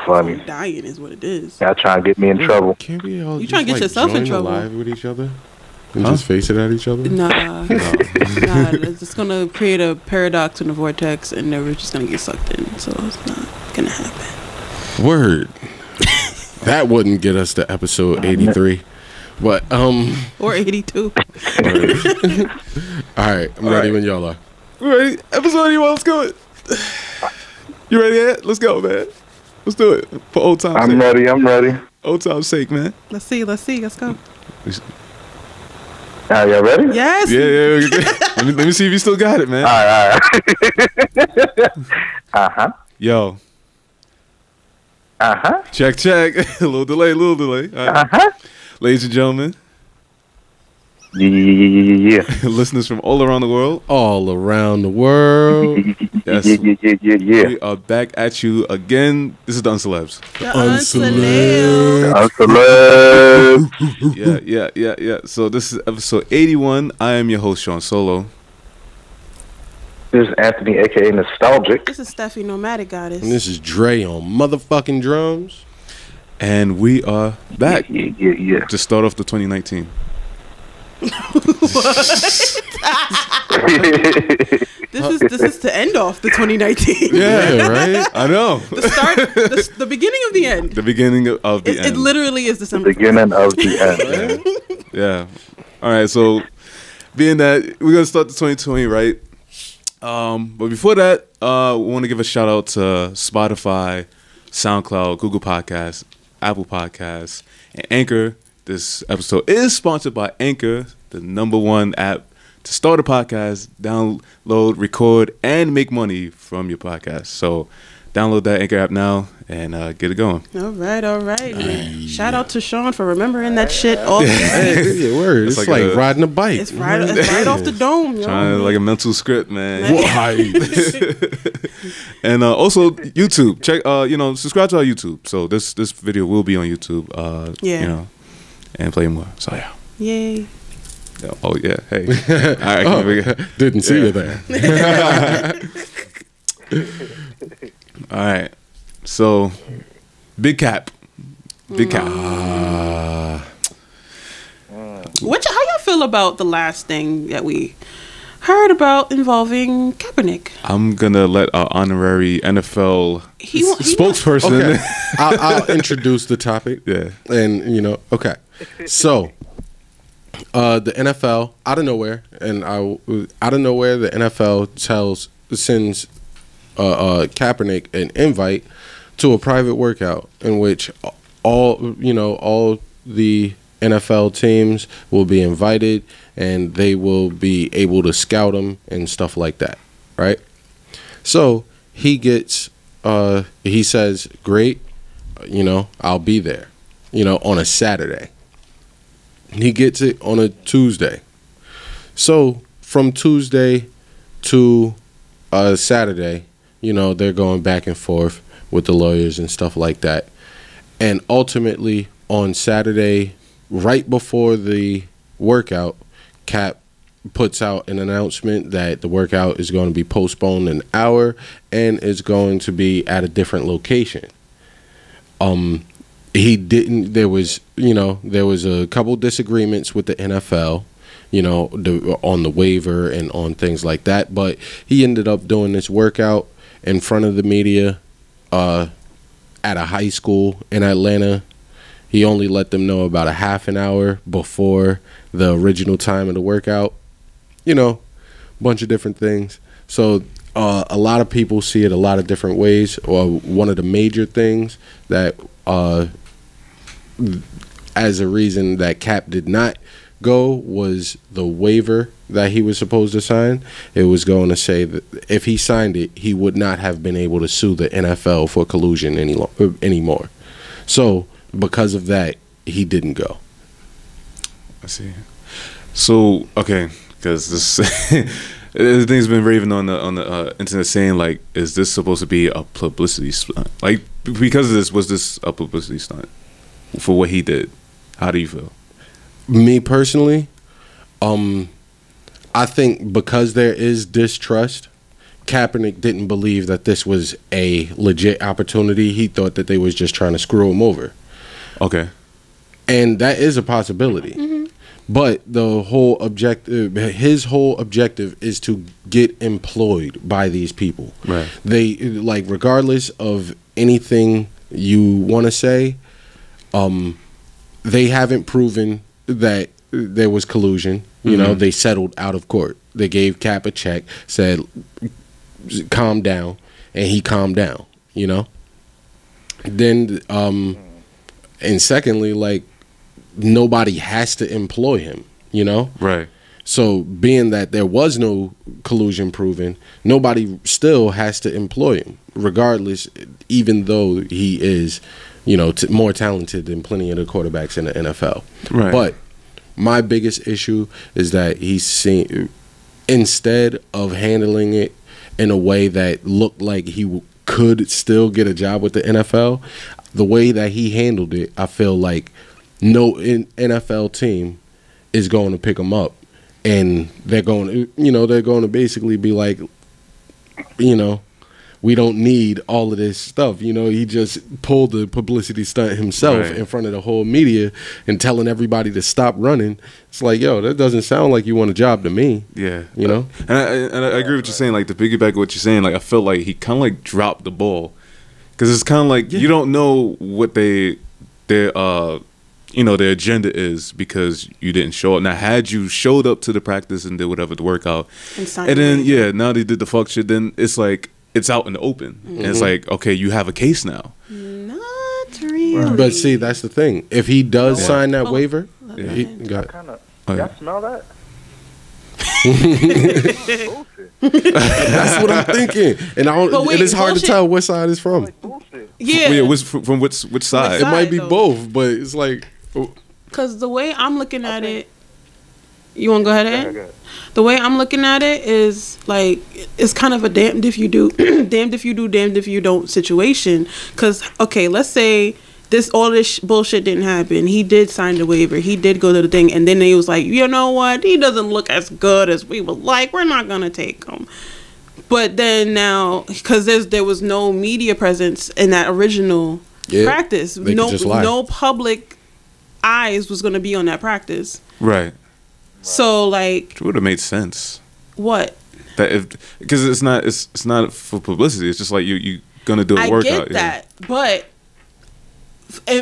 funny. Dying is what it is. Y'all trying to get me in trouble. Can't we all You just, trying to get yourself in join trouble. live with each other and just face it at each other? Nah, nah. It's gonna create a paradox in the vortex, and then we're just gonna get sucked in. So it's not gonna happen. Word. That wouldn't get us to episode 83. But Or 82. Alright, I'm ready when y'all are. Ready? Episode 81, let's go. You ready yet? Let's go, man. Let's do it. For old time's sake. I'm ready. Old time's sake, man. Let's see. Let's go. Y'all ready? Yes. Yeah. let me see if you still got it, man. All right. Yo. Check. a little delay. All right. Ladies and gentlemen. Yeah. Listeners from all around the world. Yes. Yeah. We are back at you again. This is the Uncelebs. The Uncelebs. Yeah. So this is episode 81. I am your host, Sean Solo. This is Anthony, a.k.a. Nostalgic. This is Steffi, Nomadic Goddess. And this is Dre on motherfucking drums. And we are back Yeah. to start off the 2019. This is to end off the 2019. Yeah, right? I know. The start, the beginning of the end. The beginning of the end. It literally is December. Beginning of the end. Yeah. All right, so being that we're going to start the 2020, right? But before that, we want to give a shout out to Spotify, SoundCloud, Google Podcasts, Apple Podcasts, and Anchor. This episode is sponsored by Anchor, the #1 app to start a podcast, download, record, and make money from your podcast. So download that Anchor app now and get it going. All right. Shout out to Sean for remembering that shit off. Yeah, word. It's like riding a bike. It's right off the dome, yo. Trying like a mental script, man. And also YouTube. Check, subscribe to our YouTube. So this video will be on YouTube. And play more. So yeah. Yay. Oh yeah. Hey. All right. Didn't see you there. All right. So, Big Cap. How y'all feel about the last thing that we heard about involving Kaepernick? I'm gonna let our honorary NFL spokesperson. Okay. I'll introduce the topic. Yeah. And okay. So, the NFL out of nowhere, the NFL sends Kaepernick an invite to a private workout in which all the NFL teams will be invited and they will be able to scout him and stuff like that, right? So he says, great, I'll be there, on a Saturday. He gets it on a Tuesday. So from Tuesday to Saturday, they're going back and forth with the lawyers and stuff like that. And ultimately on Saturday, right before the workout, Cap puts out an announcement that the workout is going to be postponed an hour and is going to be at a different location. There was a couple disagreements with the NFL, on the waiver and on things like that, but he ended up doing this workout in front of the media at a high school in Atlanta. He only let them know about a half an hour before the original time of the workout. A bunch of different things. So a lot of people see it a lot of different ways. One of the major things that as a reason that Cap did not go was the waiver that he was supposed to sign. It was going to say that if he signed it, he would not have been able to sue the NFL for collusion anymore. So because of that, he didn't go. I see. So okay, because this the thing's been raving on the internet saying like, is this supposed to be a publicity stunt? Like, because of this, was this a publicity stunt for what he did? How do you feel? Me personally, I think because there is distrust, Kaepernick didn't believe that this was a legit opportunity. He thought that they was just trying to screw him over. Okay. And that is a possibility. But the whole his whole objective is to get employed by these people. Right. They, like, regardless of anything you want to say, they haven't proven that there was collusion. You know, they settled out of court. They gave Cap a check, said, calm down, and he calmed down, you know? Then, and secondly, like, nobody has to employ him, you know? Right. So being that there was no collusion proven, nobody still has to employ him, regardless, even though he is, you know, more talented than plenty of the quarterbacks in the NFL. Right. But my biggest issue is that he's seen, instead of handling it in a way that looked like he could still get a job with the NFL, the way that he handled it, I feel like no NFL team is going to pick him up, and they're going to, you know, they're going to basically be like, you know, we don't need all of this stuff. You know, he just pulled the publicity stunt himself in front of the whole media and telling everybody to stop running. It's like, yo, that doesn't sound like you want a job to me. Yeah. You know? And I agree with what you're saying. Like, to piggyback what you're saying, like, I felt like he kind of like dropped the ball. Because it's kind of like you don't know what their you know, their agenda is because you didn't show up. Now, had you showed up to the practice and did whatever the workout, and then, now they did the fuck shit, then it's like, it's out in the open. And it's like, okay, you have a case now. Not really. But see, that's the thing. If he does sign that waiver, he got Y'all smell that? That's what I'm thinking, and it's hard to tell what side it's from. Yeah, from which side? It might be both, but it's like, because the way I'm looking at it, you want to go ahead and? The way I'm looking at it is like it's kind of a damned if you do, damned if you do, damned if you don't situation. Because okay, let's say all this bullshit didn't happen. He did sign the waiver. He did go to the thing, and then he was like, you know what? He doesn't look as good as we would like. We're not gonna take him. But then now, because there was no media presence in that original practice, no public eyes was gonna be on that practice. Right. So like, it would have made sense. What? That because it's not for publicity. It's just like you gonna do a workout. I get that, but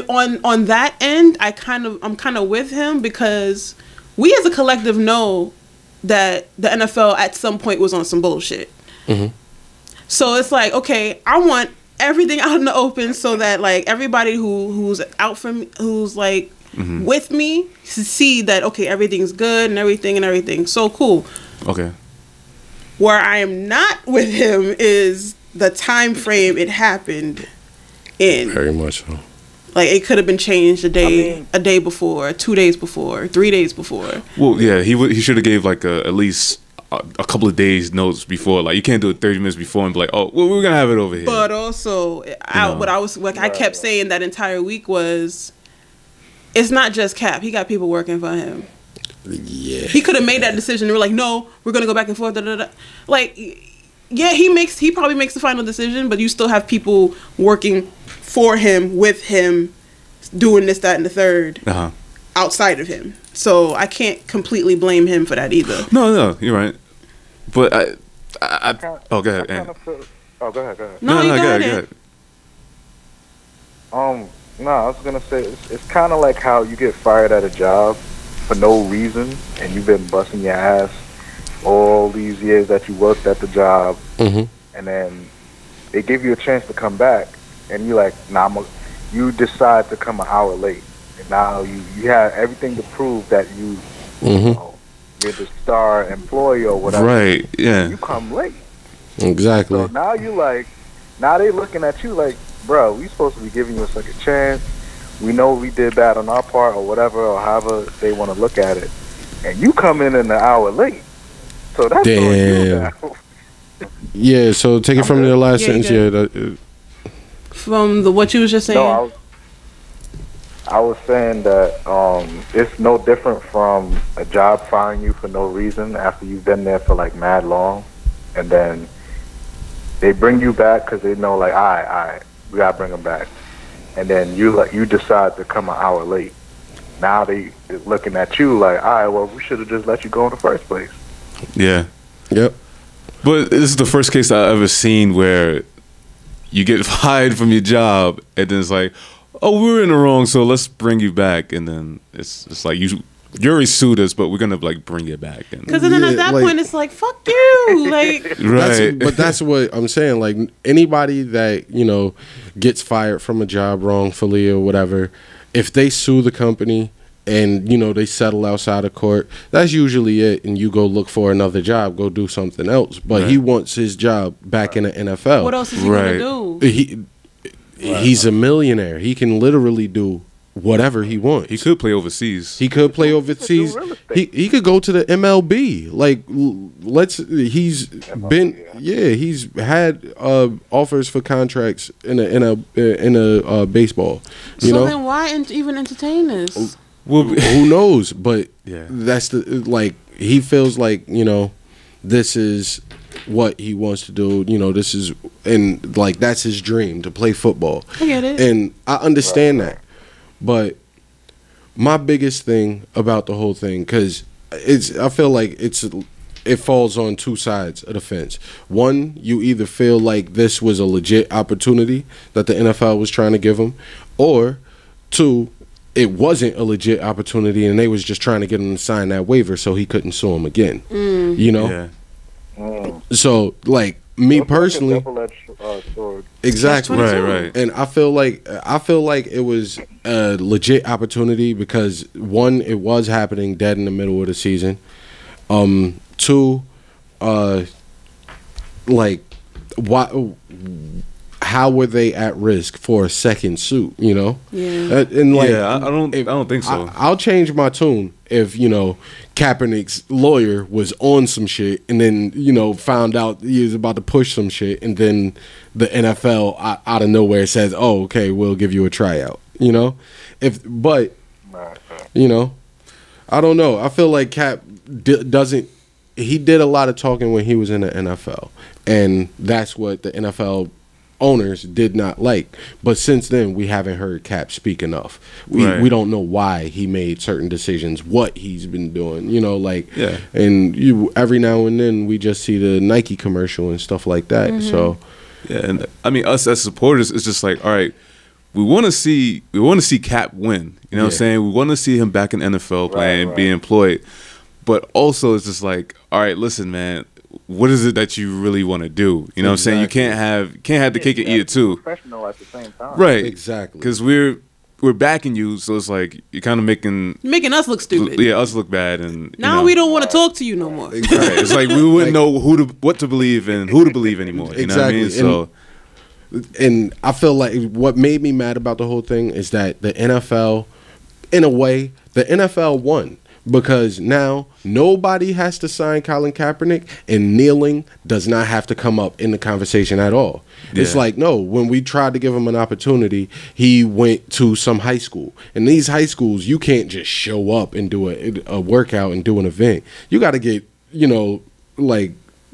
on that end, I'm kind of with him because we as a collective know that the NFL at some point was on some bullshit. So it's like, okay, I want everything out in the open so that like everybody who's out from who's like with me to see that okay, everything's good and everything. So cool. Okay. Where I am not with him is the time frame it happened in. Very much so. Like it could have been changed a day before, 2 days before, 3 days before. Well, yeah, he should have gave like at least a couple of days notes before. Like you can't do it 30 minutes before and be like, oh, well, we're gonna have it over here. But also, I kept saying that entire week was, it's not just Cap. He got people working for him. Yeah. He could have made that decision. They were like, no, we're gonna go back and forth. Like, yeah, he probably makes the final decision, but you still have people working for him, with him, doing this, that, and the third outside of him. So I can't completely blame him for that either. No, you're right. But go ahead. Go ahead. No, go ahead. No, I was gonna say it's kind of like how you get fired at a job for no reason, and you've been busting your ass all these years that you worked at the job, and then they give you a chance to come back, and you're like, nah, you decide to come an hour late, and now you have everything to prove that you know, you're the star employee or whatever. Right? Yeah. You come late. Exactly. So now you like, now they looking at you like, bro, we supposed to be giving you a second chance. We know we did bad on our part or whatever, or however they want to look at it, and you come in an hour late. So that's on you now. Yeah, so take it from the last sentence. Yeah, from what you was just saying. No, I was saying that it's no different from a job firing you for no reason after you've been there for like mad long, and then They bring you back because they know, like, all right, we gotta bring them back, and then you decide to come an hour late. Now they're looking at you like, all right, well, we should have just let you go in the first place. Yeah. Yep. But this is the first case I've ever seen where you get fired from your job, and then it's like, oh, we were in the wrong, so let's bring you back, and then it's like you already sued us, but we're gonna like bring you back. Because then at that point, it's like, fuck you, like. Right. But that's what I'm saying. Like anybody that gets fired from a job wrongfully or whatever, if they sue the company and they settle outside of court, that's usually it, and you go look for another job, go do something else. But he wants his job back in the NFL. What else is he gonna do? He's a millionaire. He can literally do whatever he wants. He could play overseas. He could play overseas. He could go to the MLB. Like he's had offers for contracts in a baseball. Then why even entertain this? Well, who knows? But yeah, that's he feels like this is what he wants to do. This is that's his dream, to play football. I get it, and I understand that. But my biggest thing about the whole thing, because I feel like it falls on two sides of the fence. One, you either feel like this was a legit opportunity that the NFL was trying to give him, or two, it wasn't a legit opportunity and they was just trying to get him to sign that waiver so he couldn't sue him again. Yeah. So like me personally, like a double-edged sword. Exactly. Right. And I feel like it was a legit opportunity because one, it was happening dead in the middle of the season. Two, like how were they at risk for a second suit? Yeah. And like, I don't think so. I'll change my tune if Kaepernick's lawyer was on some shit and then found out he was about to push some shit, and then the NFL out of nowhere says, "Oh, okay, we'll give you a tryout." I don't know. I feel like Cap doesn't. He did a lot of talking when he was in the NFL, and that's what the NFL owners did not like. But since then, we haven't heard Cap speak enough. We don't know why he made certain decisions, what he's been doing, and every now and then we just see the Nike commercial and stuff like that. Mm-hmm. So and I mean, us as supporters, it's just like, all right, we want to see Cap win. You know what I'm saying? We want to see him back in NFL playing, being employed. But also, it's just like, all right, listen, man, what is it that you really want to do? You know what I'm saying? You can't have the cake and eat it too. Professional at the same time. Right. Exactly. Because we're backing you, so it's like you're kind of making us look stupid. Yeah, us look bad, and now we don't want to talk to you no more. Right. It's like we wouldn't know what to believe and who to believe anymore. You know what I mean? So. And I feel like what made me mad about the whole thing is that the NFL, in a way, the NFL won. Because now nobody has to sign Colin Kaepernick, and kneeling does not have to come up in the conversation at all. Yeah. It's like, no, when we tried to give him an opportunity, he went to some high school. And these high schools, you can't just show up and do a workout and do an event. You got to get,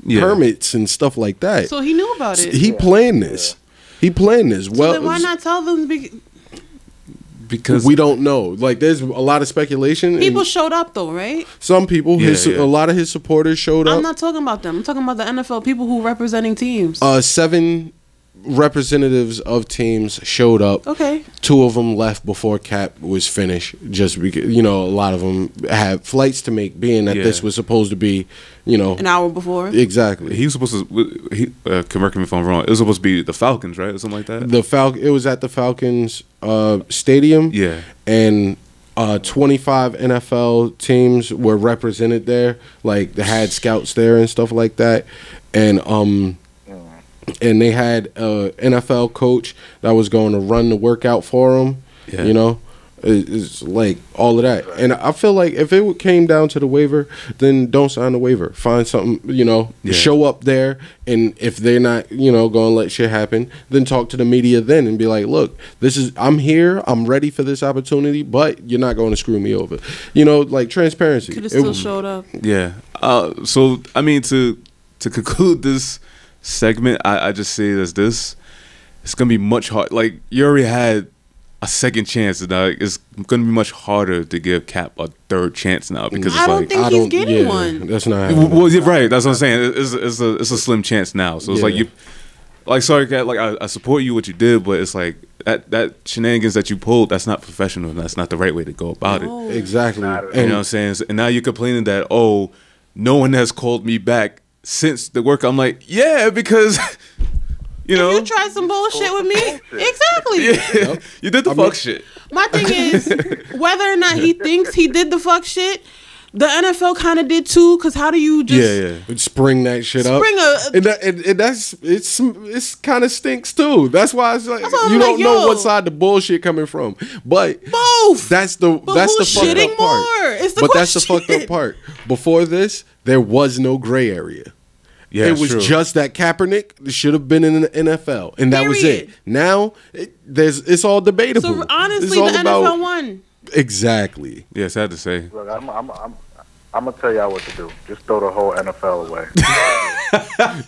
permits and stuff like that. So he knew about it. He planned this. He planned this. So then why not tell them? Because we don't know. Like, there's a lot of speculation. People showed up though, right? Some people, a lot of his supporters showed up. I'm not talking about them. I'm talking about the NFL people who representing teams. 7 representatives of teams showed up. Okay. 2 of them left before Cap was finished, just because a lot of them had flights to make, being that this was supposed to be, an hour before. Exactly. He was supposed to. Correct me if I'm wrong. It was supposed to be the Falcons, right, or something like that. It was at the Falcons stadium. Yeah. And 25 NFL teams were represented there. Like, they had scouts there and stuff like that, and they had an NFL coach that was going to run the workout for them. Yeah. It's like all of that. And I feel like if it came down to the waiver, then don't sign the waiver. Find something, show up there. And if they're not, going to let shit happen, then talk to the media then and be like, look, I'm here. I'm ready for this opportunity, but you're not going to screw me over. Like transparency. Could have still showed up. Yeah. So, I mean, to conclude this segment, I just say it as this: it's gonna be much hard. Like you already had a second chance, and it's gonna be much harder to give Cap a third chance now because I don't think he's getting one. That's not happening. Well, you're right. That's what I'm saying. It's a slim chance now. So it's like you, like sorry, Cap. Like I support you what you did, but it's like that shenanigans that you pulled. That's not professional. And that's not the right way to go about it. Exactly. You know what I'm saying? And now you're complaining that no one has called me back since the work. I'm like, yeah, because. You know, you tried some bullshit with me. Exactly. Yeah. You did the fuck shit. My thing is, whether or not he thinks he did the fuck shit, the NFL kind of did too. Because how do you just spring that shit up? And it's kind of stinks too. That's why it's like you don't know what side the bullshit coming from. But both. That's the fucked up part. It's the that's the fucked up part. Before this, there was no gray area. Yeah, it was just that Kaepernick should have been in the NFL, and that was it. Now it's all debatable. So honestly, the NFL won. Exactly. Yeah, sad to say. Look, I'm gonna tell y'all what to do. Just throw the whole NFL away.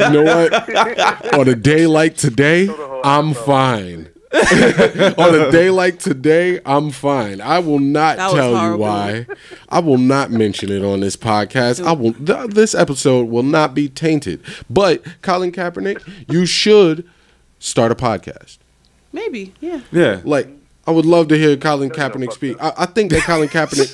You know what? On a day like today, I'm fine. On a day like today, I'm fine. I will not tell you why. I will not mention it on this podcast. This episode will not be tainted. But Colin Kaepernick, you should start a podcast. Maybe, yeah. Yeah. Like, I would love to hear Colin Kaepernick speak. I think that Colin Kaepernick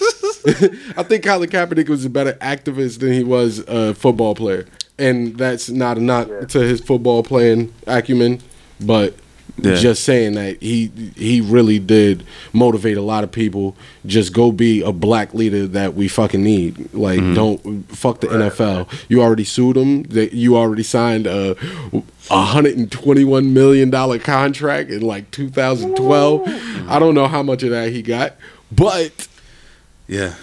I think Colin Kaepernick was a better activist than he was a football player. And that's not a knock to his football playing acumen, but just saying that he really did motivate a lot of people. Just go be a black leader that we fucking need. Like, don't fuck the NFL. You already sued him. You already signed a $121 million contract in like 2012. I don't know how much of that he got, but yeah.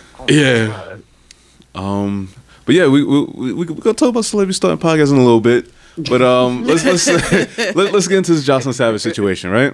But yeah, we're gonna talk about celebrity starting podcasts in a little bit. But let's get into this Jocelyn Savage situation, right?